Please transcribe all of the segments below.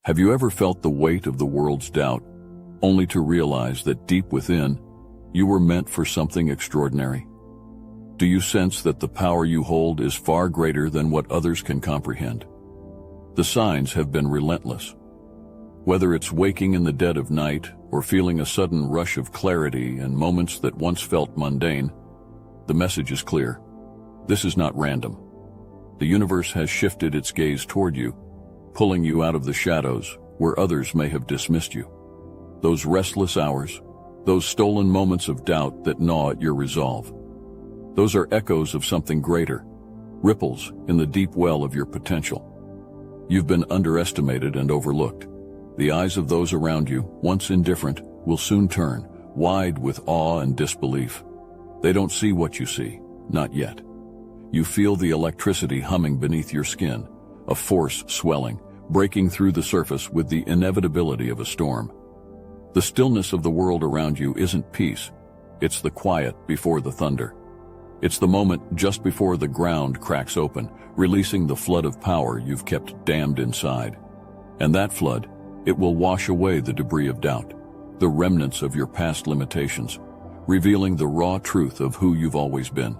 Have you ever felt the weight of the world's doubt, only to realize that deep within, you were meant for something extraordinary? Do you sense that the power you hold is far greater than what others can comprehend? The signs have been relentless. Whether it's waking in the dead of night or feeling a sudden rush of clarity in moments that once felt mundane, the message is clear. This is not random. The universe has shifted its gaze toward you, pulling you out of the shadows where others may have dismissed you. Those restless hours, those stolen moments of doubt that gnaw at your resolve. Those are echoes of something greater, ripples in the deep well of your potential. You've been underestimated and overlooked. The eyes of those around you, once indifferent, will soon turn, wide with awe and disbelief. They don't see what you see, not yet. You feel the electricity humming beneath your skin, a force swelling, breaking through the surface with the inevitability of a storm. The stillness of the world around you isn't peace, it's the quiet before the thunder. It's the moment just before the ground cracks open, releasing the flood of power you've kept dammed inside. And that flood, it will wash away the debris of doubt, the remnants of your past limitations, revealing the raw truth of who you've always been.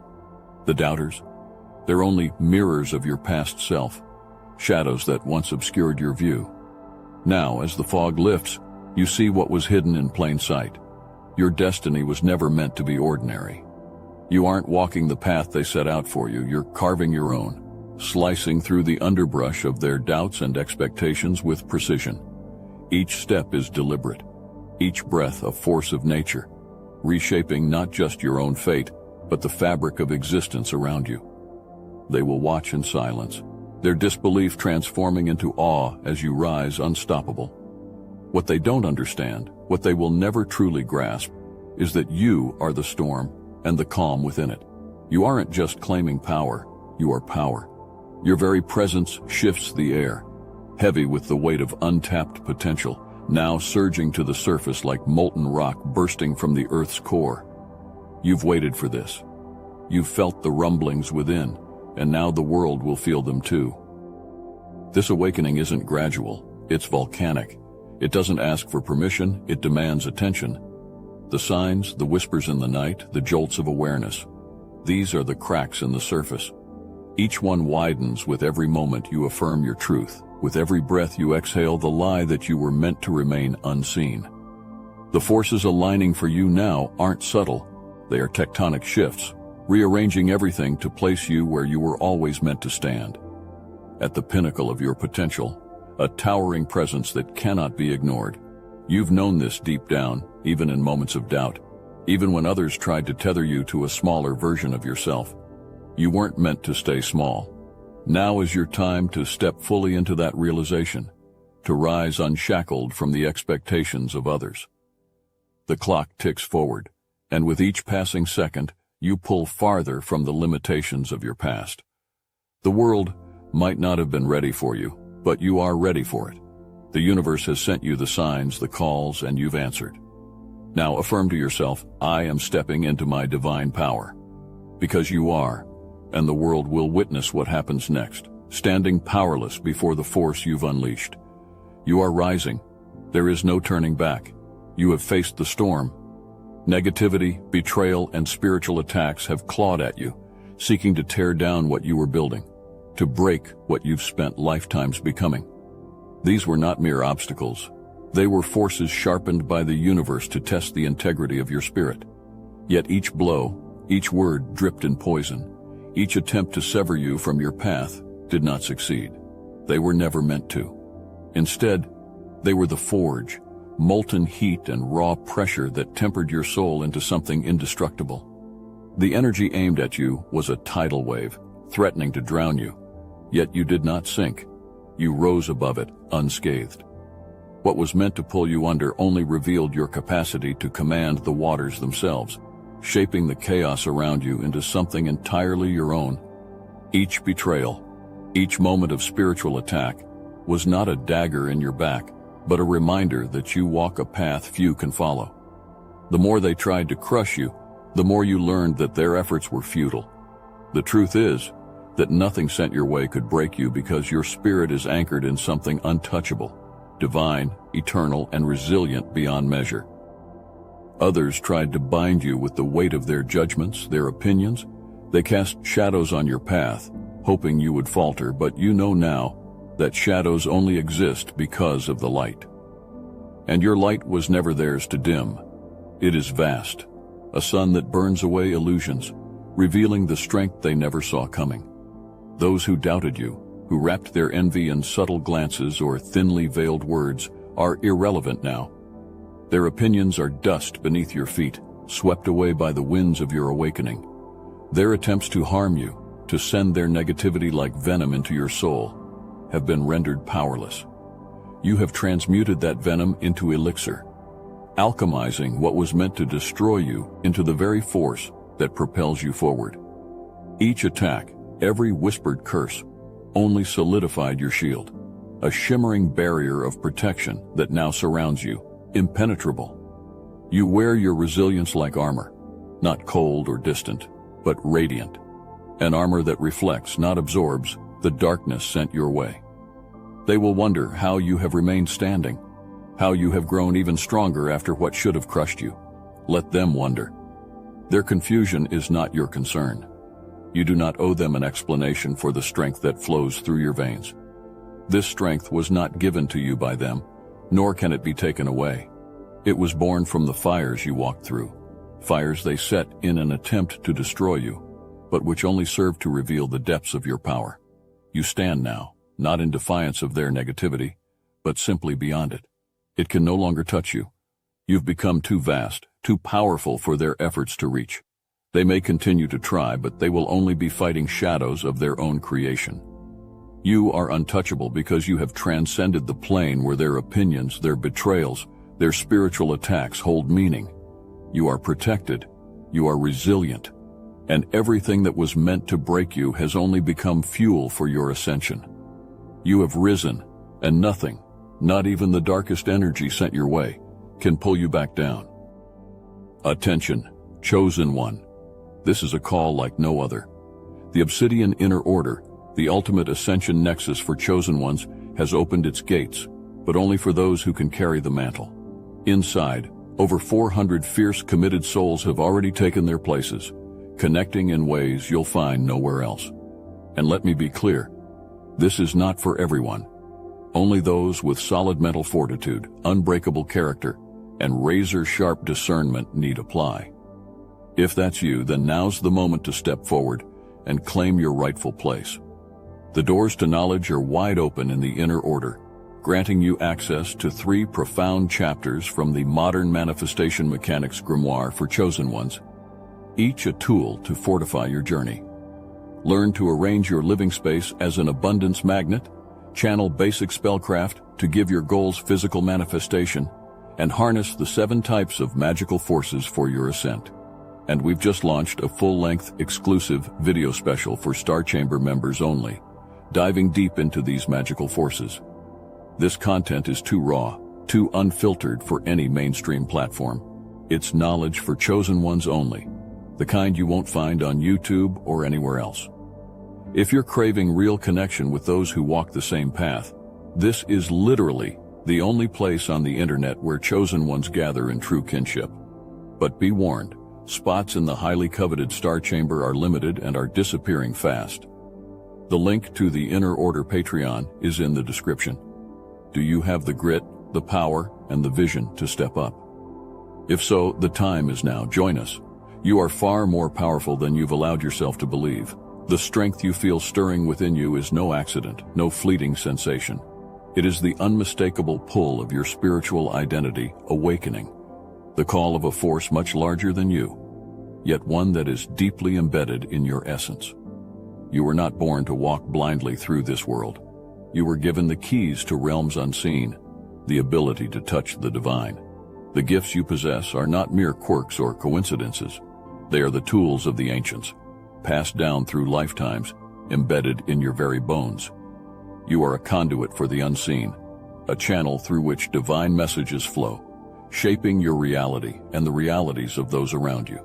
The doubters? They're only mirrors of your past self, shadows that once obscured your view. Now, as the fog lifts, you see what was hidden in plain sight. Your destiny was never meant to be ordinary. You aren't walking the path they set out for you, you're carving your own, slicing through the underbrush of their doubts and expectations with precision. Each step is deliberate, each breath a force of nature, reshaping not just your own fate, but the fabric of existence around you. They will watch in silence, their disbelief transforming into awe as you rise unstoppable. What they don't understand, what they will never truly grasp, is that you are the storm and the calm within it. You aren't just claiming power, you are power. Your very presence shifts the air, heavy with the weight of untapped potential, now surging to the surface like molten rock bursting from the Earth's core. You've waited for this. You've felt the rumblings within, and now the world will feel them too. This awakening isn't gradual, it's volcanic. It doesn't ask for permission, it demands attention. The signs, the whispers in the night, the jolts of awareness. These are the cracks in the surface. Each one widens with every moment you affirm your truth. With every breath you exhale the lie that you were meant to remain unseen. The forces aligning for you now aren't subtle. They are tectonic shifts, rearranging everything to place you where you were always meant to stand. At the pinnacle of your potential, a towering presence that cannot be ignored. You've known this deep down, even in moments of doubt, even when others tried to tether you to a smaller version of yourself. You weren't meant to stay small. Now is your time to step fully into that realization, to rise unshackled from the expectations of others. The clock ticks forward, and with each passing second, you pull farther from the limitations of your past. The world might not have been ready for you, but you are ready for it. The universe has sent you the signs, the calls, and you've answered. Now affirm to yourself, I am stepping into my divine power. Because you are, and the world will witness what happens next, standing powerless before the force you've unleashed. You are rising. There is no turning back. You have faced the storm. Negativity, betrayal, and spiritual attacks have clawed at you, seeking to tear down what you were building, to break what you've spent lifetimes becoming. These were not mere obstacles. They were forces sharpened by the universe to test the integrity of your spirit. Yet each blow, each word dripped in poison. Each attempt to sever you from your path did not succeed. They were never meant to. Instead, they were the forge, molten heat and raw pressure that tempered your soul into something indestructible. The energy aimed at you was a tidal wave, threatening to drown you. Yet you did not sink. You rose above it, unscathed. What was meant to pull you under only revealed your capacity to command the waters themselves, shaping the chaos around you into something entirely your own. Each betrayal, each moment of spiritual attack, was not a dagger in your back, but a reminder that you walk a path few can follow. The more they tried to crush you, the more you learned that their efforts were futile. The truth is that nothing sent your way could break you because your spirit is anchored in something untouchable. divine, eternal, and resilient beyond measure. Others tried to bind you with the weight of their judgments, their opinions. They cast shadows on your path, hoping you would falter, but you know now that shadows only exist because of the light. And your light was never theirs to dim. It is vast, a sun that burns away illusions, revealing the strength they never saw coming. Those who doubted you, who wrapped their envy in subtle glances or thinly veiled words, are irrelevant now. Their opinions are dust beneath your feet, swept away by the winds of your awakening. Their attempts to harm you, to send their negativity like venom into your soul, have been rendered powerless. You have transmuted that venom into elixir, alchemizing what was meant to destroy you into the very force that propels you forward. Each attack, every whispered curse, only solidified your shield, a shimmering barrier of protection that now surrounds you, impenetrable. You wear your resilience like armor, not cold or distant, but radiant. An armor that reflects, not absorbs, the darkness sent your way. They will wonder how you have remained standing, how you have grown even stronger after what should have crushed you. Let them wonder. Their confusion is not your concern. You do not owe them an explanation for the strength that flows through your veins. This strength was not given to you by them, nor can it be taken away. It was born from the fires you walked through, fires they set in an attempt to destroy you, but which only served to reveal the depths of your power. You stand now, not in defiance of their negativity, but simply beyond it. It can no longer touch you. You've become too vast, too powerful for their efforts to reach. They may continue to try, but they will only be fighting shadows of their own creation. You are untouchable because you have transcended the plane where their opinions, their betrayals, their spiritual attacks hold meaning. You are protected, you are resilient, and everything that was meant to break you has only become fuel for your ascension. You have risen, and nothing, not even the darkest energy sent your way, can pull you back down. Attention, chosen one. This is a call like no other. The Obsidian Inner Order, the ultimate ascension nexus for chosen ones, has opened its gates, but only for those who can carry the mantle. Inside, over 400 fierce, committed souls have already taken their places, connecting in ways you'll find nowhere else. And let me be clear, this is not for everyone. Only those with solid mental fortitude, unbreakable character, and razor-sharp discernment need apply. If that's you, then now's the moment to step forward and claim your rightful place. The doors to knowledge are wide open in the Inner Order, granting you access to 3 profound chapters from the Modern Manifestation Mechanics Grimoire for Chosen Ones, each a tool to fortify your journey. Learn to arrange your living space as an abundance magnet, channel basic spellcraft to give your goals physical manifestation, and harness the 7 types of magical forces for your ascent. And we've just launched a full-length, exclusive video special for Star Chamber members only, diving deep into these magical forces. This content is too raw, too unfiltered for any mainstream platform. It's knowledge for chosen ones only, the kind you won't find on YouTube or anywhere else. If you're craving real connection with those who walk the same path, this is literally the only place on the internet where chosen ones gather in true kinship. But be warned, spots in the highly coveted Star Chamber are limited and are disappearing fast. The link to the Inner Order Patreon is in the description. Do you have the grit, the power, and the vision to step up? If so, the time is now. Join us. You are far more powerful than you've allowed yourself to believe. The strength you feel stirring within you is no accident, no fleeting sensation. It is the unmistakable pull of your spiritual identity awakening, the call of a force much larger than you, yet one that is deeply embedded in your essence. You were not born to walk blindly through this world. You were given the keys to realms unseen, the ability to touch the divine. The gifts you possess are not mere quirks or coincidences. They are the tools of the ancients, passed down through lifetimes, embedded in your very bones. You are a conduit for the unseen, a channel through which divine messages flow, shaping your reality and the realities of those around you.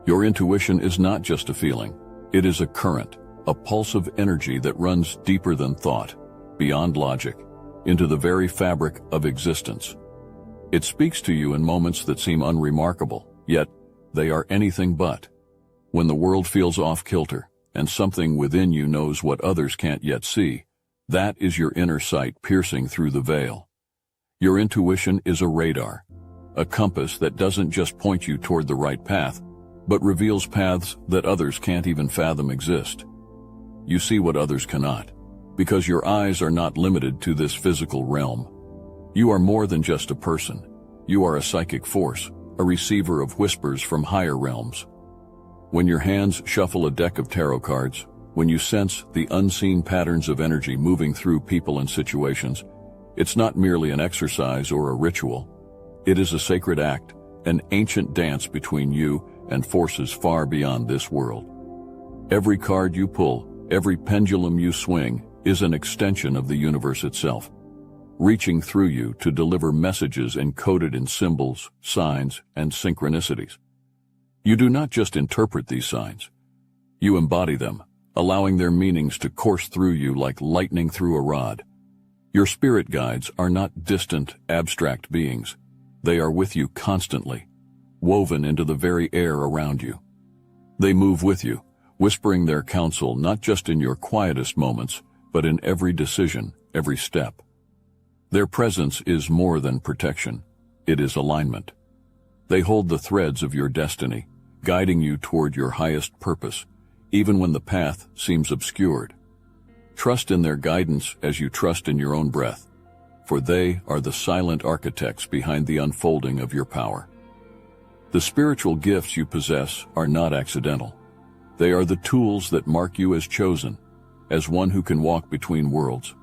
Your intuition is not just a feeling. It is a current, a pulse of energy that runs deeper than thought, beyond logic, into the very fabric of existence. It speaks to you in moments that seem unremarkable, yet they are anything but. When the world feels off-kilter, and something within you knows what others can't yet see, that is your inner sight piercing through the veil. Your intuition is a radar, a compass that doesn't just point you toward the right path, but reveals paths that others can't even fathom exist. You see what others cannot, because your eyes are not limited to this physical realm. You are more than just a person. You are a psychic force, a receiver of whispers from higher realms. When your hands shuffle a deck of tarot cards, when you sense the unseen patterns of energy moving through people and situations, it's not merely an exercise or a ritual. It is a sacred act, an ancient dance between you and forces far beyond this world. Every card you pull, every pendulum you swing, is an extension of the universe itself, reaching through you to deliver messages encoded in symbols, signs, and synchronicities. You do not just interpret these signs. You embody them, allowing their meanings to course through you like lightning through a rod. Your spirit guides are not distant, abstract beings. They are with you constantly, woven into the very air around you. They move with you, whispering their counsel not just in your quietest moments, but in every decision, every step. Their presence is more than protection. It is alignment. They hold the threads of your destiny, guiding you toward your highest purpose, even when the path seems obscured. Trust in their guidance as you trust in your own breath, for they are the silent architects behind the unfolding of your power. The spiritual gifts you possess are not accidental. They are the tools that mark you as chosen, as one who can walk between worlds.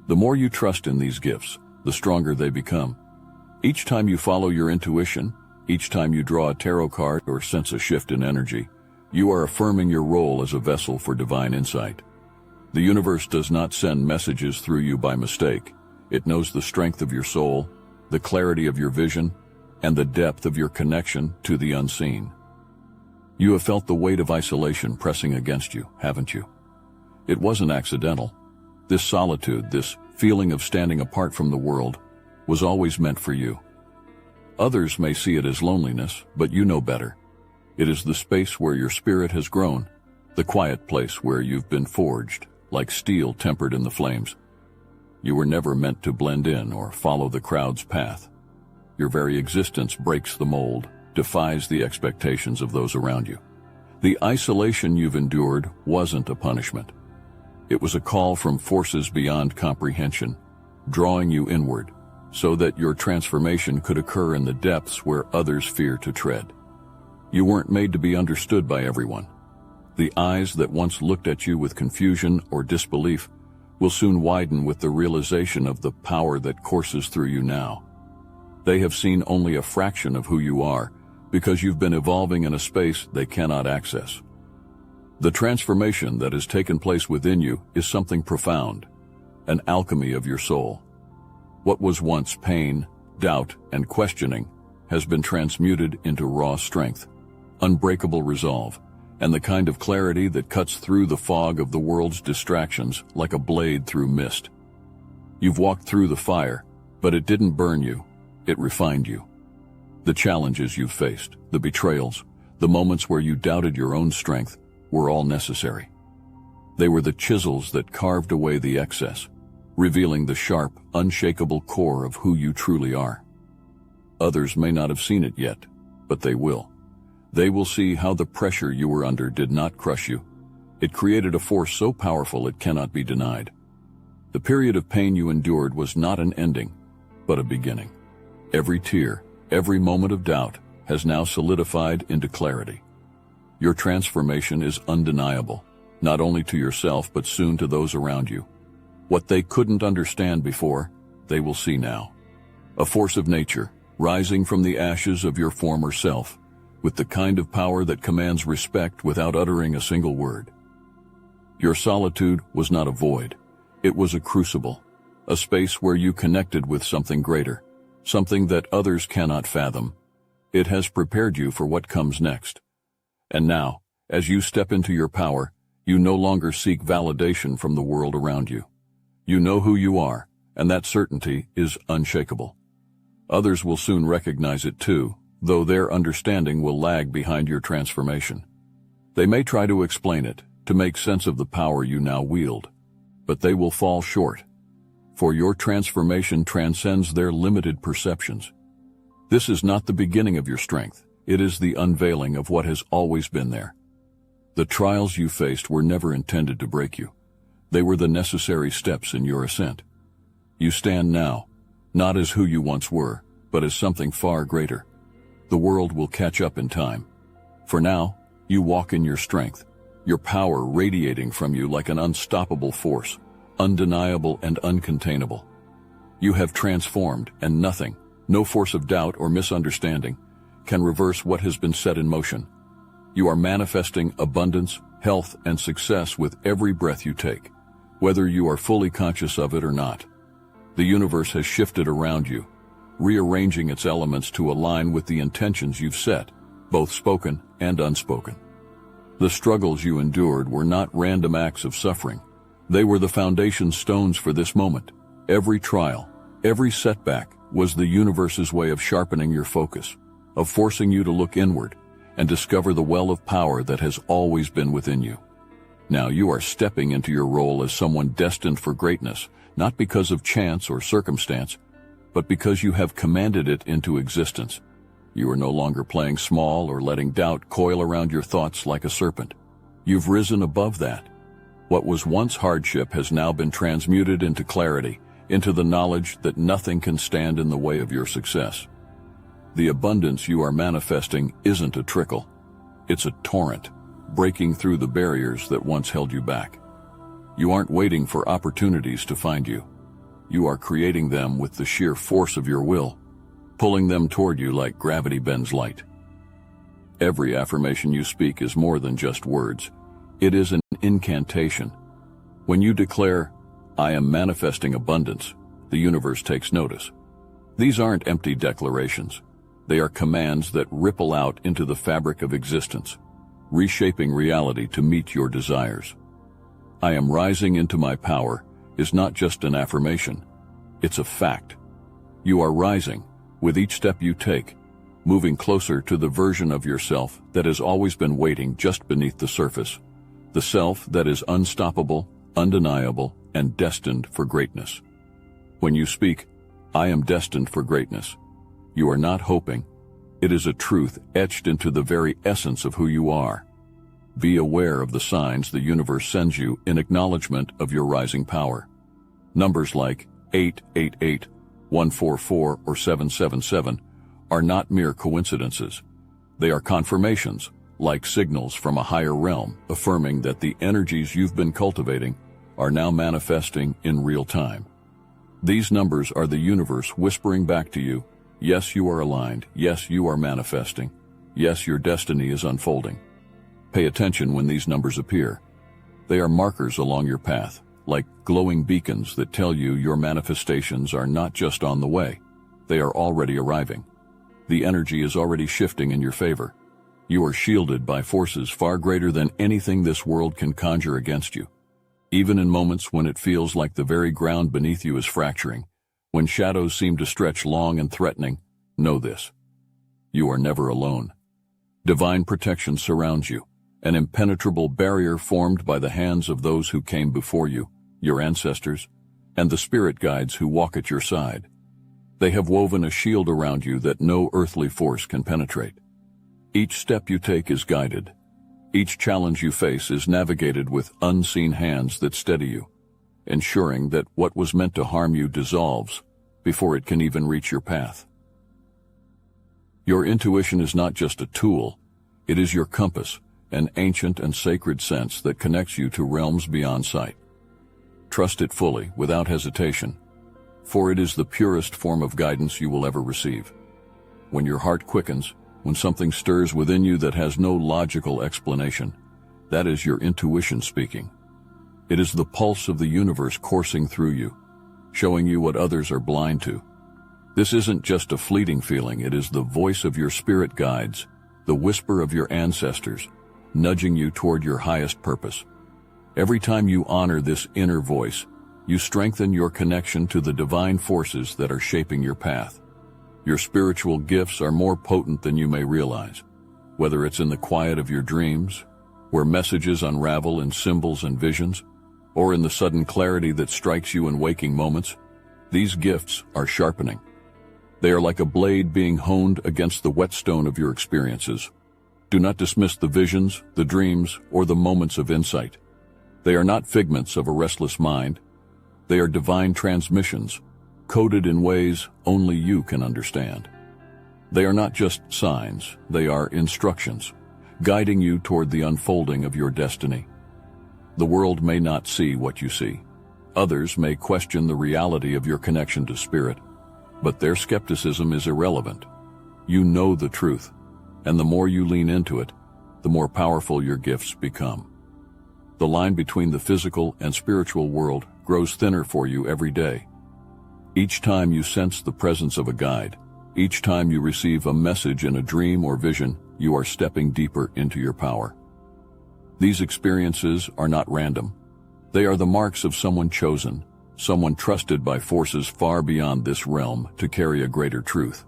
The more you trust in these gifts, the stronger they become. Each time you follow your intuition, each time you draw a tarot card or sense a shift in energy, you are affirming your role as a vessel for divine insight. The universe does not send messages through you by mistake. It knows the strength of your soul, the clarity of your vision, and the depth of your connection to the unseen. You have felt the weight of isolation pressing against you, haven't you? It wasn't accidental. This solitude, this feeling of standing apart from the world, was always meant for you. Others may see it as loneliness, but you know better. It is the space where your spirit has grown, the quiet place where you've been forged, like steel tempered in the flames. You were never meant to blend in or follow the crowd's path. Your very existence breaks the mold, defies the expectations of those around you. The isolation you've endured wasn't a punishment. It was a call from forces beyond comprehension, drawing you inward, so that your transformation could occur in the depths where others fear to tread. You weren't made to be understood by everyone. The eyes that once looked at you with confusion or disbelief will soon widen with the realization of the power that courses through you now. They have seen only a fraction of who you are because you've been evolving in a space they cannot access. The transformation that has taken place within you is something profound, an alchemy of your soul. What was once pain, doubt, and questioning has been transmuted into raw strength, unbreakable resolve, and the kind of clarity that cuts through the fog of the world's distractions like a blade through mist. You've walked through the fire, but it didn't burn you, it refined you. The challenges you've faced, the betrayals, the moments where you doubted your own strength, were all necessary. They were the chisels that carved away the excess, revealing the sharp, unshakable core of who you truly are. Others may not have seen it yet, but they will. They will see how the pressure you were under did not crush you. It created a force so powerful it cannot be denied. The period of pain you endured was not an ending, but a beginning. Every tear, every moment of doubt has now solidified into clarity. Your transformation is undeniable, not only to yourself but soon to those around you. What they couldn't understand before, they will see now. A force of nature, rising from the ashes of your former self, with the kind of power that commands respect without uttering a single word. Your solitude was not a void. It was a crucible, a space where you connected with something greater, something that others cannot fathom. It has prepared you for what comes next. And now, as you step into your power, you no longer seek validation from the world around you. You know who you are, and that certainty is unshakable. Others will soon recognize it too, though their understanding will lag behind your transformation. They may try to explain it, to make sense of the power you now wield, but they will fall short, for your transformation transcends their limited perceptions. This is not the beginning of your strength, it is the unveiling of what has always been there. The trials you faced were never intended to break you. They were the necessary steps in your ascent. You stand now, not as who you once were, but as something far greater. The world will catch up in time. For now, you walk in your strength, your power radiating from you like an unstoppable force, undeniable and uncontainable. You have transformed, and nothing, no force of doubt or misunderstanding, can reverse what has been set in motion. You are manifesting abundance, health, and success with every breath you take, whether you are fully conscious of it or not. The universe has shifted around you, rearranging its elements to align with the intentions you've set, both spoken and unspoken. The struggles you endured were not random acts of suffering. They were the foundation stones for this moment. Every trial, every setback was the universe's way of sharpening your focus, of forcing you to look inward and discover the well of power that has always been within you. Now you are stepping into your role as someone destined for greatness, not because of chance or circumstance, but because you have commanded it into existence. You are no longer playing small or letting doubt coil around your thoughts like a serpent. You've risen above that. What was once hardship has now been transmuted into clarity, into the knowledge that nothing can stand in the way of your success. The abundance you are manifesting isn't a trickle. It's a torrent, breaking through the barriers that once held you back. You aren't waiting for opportunities to find you. You are creating them with the sheer force of your will, pulling them toward you like gravity bends light. Every affirmation you speak is more than just words. It is an incantation. When you declare, "I am manifesting abundance," the universe takes notice. These aren't empty declarations. They are commands that ripple out into the fabric of existence, reshaping reality to meet your desires. "I am rising into my power" is not just an affirmation. It's a fact. You are rising, with each step you take, moving closer to the version of yourself that has always been waiting just beneath the surface, the self that is unstoppable, undeniable, and destined for greatness. When you speak, "I am destined for greatness," you are not hoping. It is a truth etched into the very essence of who you are. Be aware of the signs the universe sends you in acknowledgement of your rising power. Numbers like 888, 144, or 777 are not mere coincidences. They are confirmations, like signals from a higher realm, affirming that the energies you've been cultivating are now manifesting in real time. These numbers are the universe whispering back to you, yes, you are aligned, yes, you are manifesting, yes, your destiny is unfolding. Pay attention when these numbers appear. They are markers along your path, like glowing beacons that tell you your manifestations are not just on the way, they are already arriving. The energy is already shifting in your favor. You are shielded by forces far greater than anything this world can conjure against you. Even in moments when it feels like the very ground beneath you is fracturing, when shadows seem to stretch long and threatening, know this: you are never alone. Divine protection surrounds you, an impenetrable barrier formed by the hands of those who came before you, your ancestors, and the spirit guides who walk at your side. They have woven a shield around you that no earthly force can penetrate. Each step you take is guided. Each challenge you face is navigated with unseen hands that steady you, ensuring that what was meant to harm you dissolves before it can even reach your path. Your intuition is not just a tool, it is your compass, an ancient and sacred sense that connects you to realms beyond sight. Trust it fully, without hesitation, for it is the purest form of guidance you will ever receive. When your heart quickens, when something stirs within you that has no logical explanation, that is your intuition speaking. It is the pulse of the universe coursing through you, showing you what others are blind to. This isn't just a fleeting feeling, it is the voice of your spirit guides, the whisper of your ancestors, nudging you toward your highest purpose. Every time you honor this inner voice, you strengthen your connection to the divine forces that are shaping your path. Your spiritual gifts are more potent than you may realize, whether it's in the quiet of your dreams, where messages unravel in symbols and visions, or in the sudden clarity that strikes you in waking moments. These gifts are sharpening. They are like a blade being honed against the whetstone of your experiences. Do not dismiss the visions, the dreams, or the moments of insight. They are not figments of a restless mind. They are divine transmissions, coded in ways only you can understand. They are not just signs, they are instructions, guiding you toward the unfolding of your destiny. The world may not see what you see. Others may question the reality of your connection to spirit, but their skepticism is irrelevant. You know the truth, and the more you lean into it, the more powerful your gifts become. The line between the physical and spiritual world grows thinner for you every day. Each time you sense the presence of a guide, each time you receive a message in a dream or vision, you are stepping deeper into your power. These experiences are not random. They are the marks of someone chosen, someone trusted by forces far beyond this realm to carry a greater truth.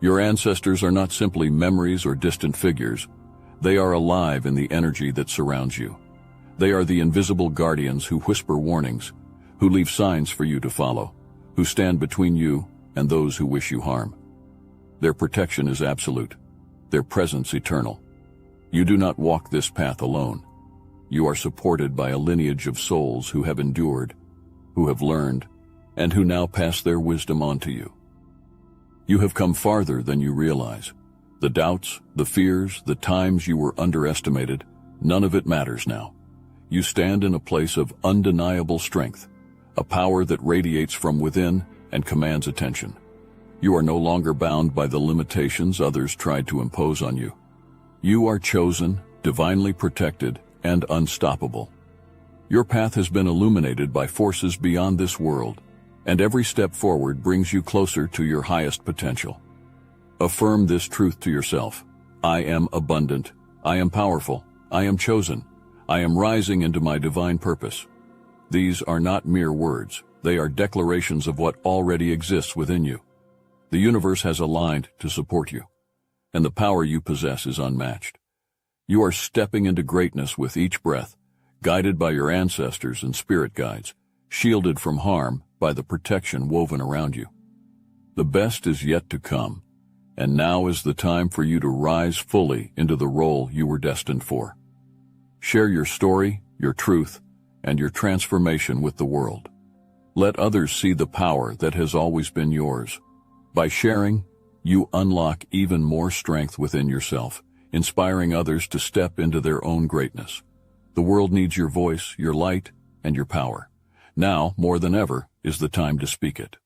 Your ancestors are not simply memories or distant figures. They are alive in the energy that surrounds you. They are the invisible guardians who whisper warnings, who leave signs for you to follow, who stand between you and those who wish you harm. Their protection is absolute, their presence eternal. You do not walk this path alone. You are supported by a lineage of souls who have endured, who have learned, and who now pass their wisdom on to you. You have come farther than you realize. The doubts, the fears, the times you were underestimated, none of it matters now. You stand in a place of undeniable strength, a power that radiates from within and commands attention. You are no longer bound by the limitations others tried to impose on you. You are chosen, divinely protected, and unstoppable. Your path has been illuminated by forces beyond this world, and every step forward brings you closer to your highest potential. Affirm this truth to yourself. I am abundant. I am powerful. I am chosen. I am rising into my divine purpose. These are not mere words. They are declarations of what already exists within you. The universe has aligned to support you, and the power you possess is unmatched. You are stepping into greatness with each breath, guided by your ancestors and spirit guides, shielded from harm by the protection woven around you. The best is yet to come, and now is the time for you to rise fully into the role you were destined for. Share your story, your truth, and your transformation with the world. Let others see the power that has always been yours. By sharing, you unlock even more strength within yourself, inspiring others to step into their own greatness. The world needs your voice, your light, and your power. Now, more than ever, is the time to speak it.